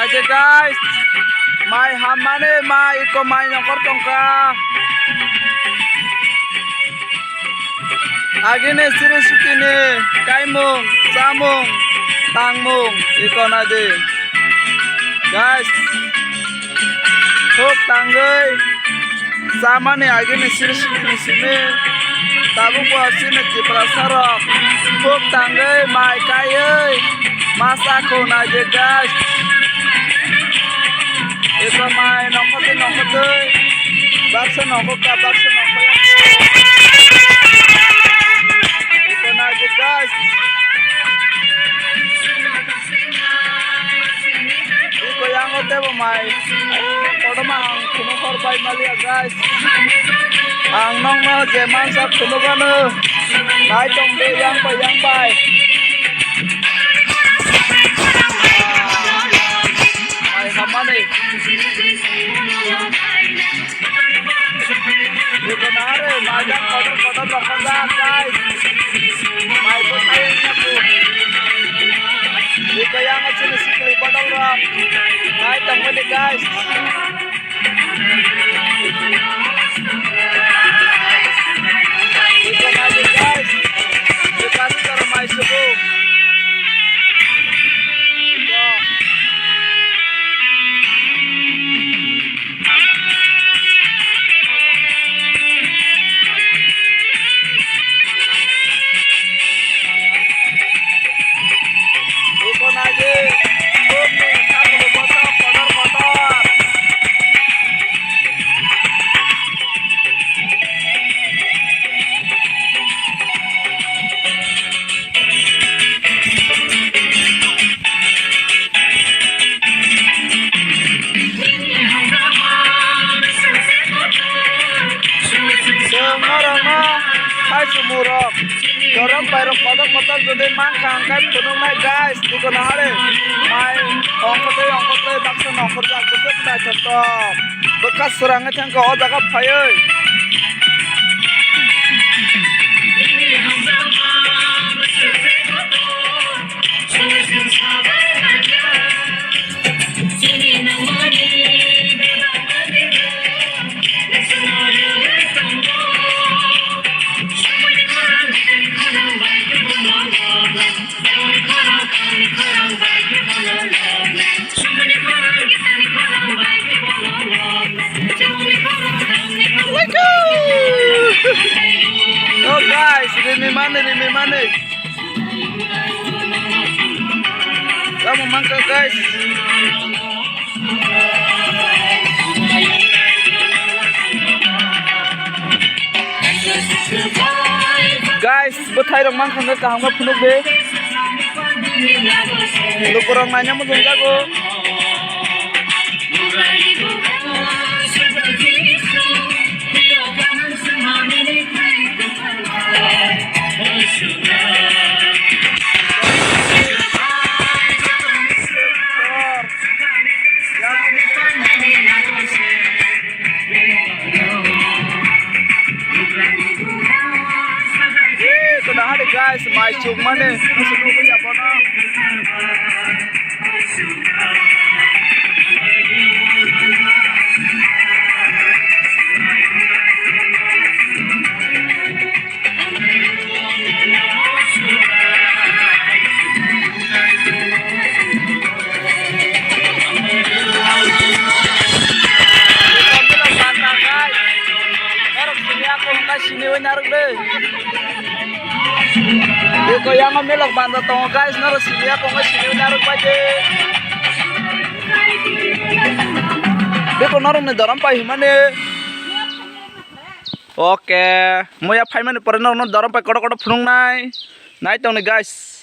Aja guys, mai hamane mai iko mai nyongkor tongka. Agine siri sukine, kaimung, samung, tangmung, iko nade. Guys, hok tanggai, sama nih agine siri sukine sini. Tabung buat sini diperasarok. Hok tanggai mai kayai, masako nade guys. Iko mai nongkote, bakso nongkok, bakso nongkok. Iko nade guys. Iko yang ote mai. Kodo mang kuno korbai malia guys. Ang nong no jeman sak kuno kanu. Nai tong de yang pai. Mai hamane. Iko nare majang kodo rokoda guys. Mai ko tayangnya ku. Iko yang sini sikli bodol ram. Nai tong de guys. Iko nade guys. Dikasih karo mai suku. Murok, dorong bayrok kotor jadi mangkang kan gunung naik guys, di kono hari, main ongkote bakso nongkor jak besok tak cocok, bekas serangnya cangkau otak apa ya? Oh guys, rimi mana? Kamu mangkak guys. Guys, betai dong mangkak nggak kaham nggak penuh deh. Lu kurang nanya mau jago. Guys, mai chung mana? Masih dulu ya bono. Sini nyaruk deh. Iko yang melok banda tong guys, naruh sini aku nggak sini naruh aja. Iko naruh nih dalam pai mana? Oke, mau ya pai mana? Pernah naruh dalam pai kodo punung nai tong nih guys.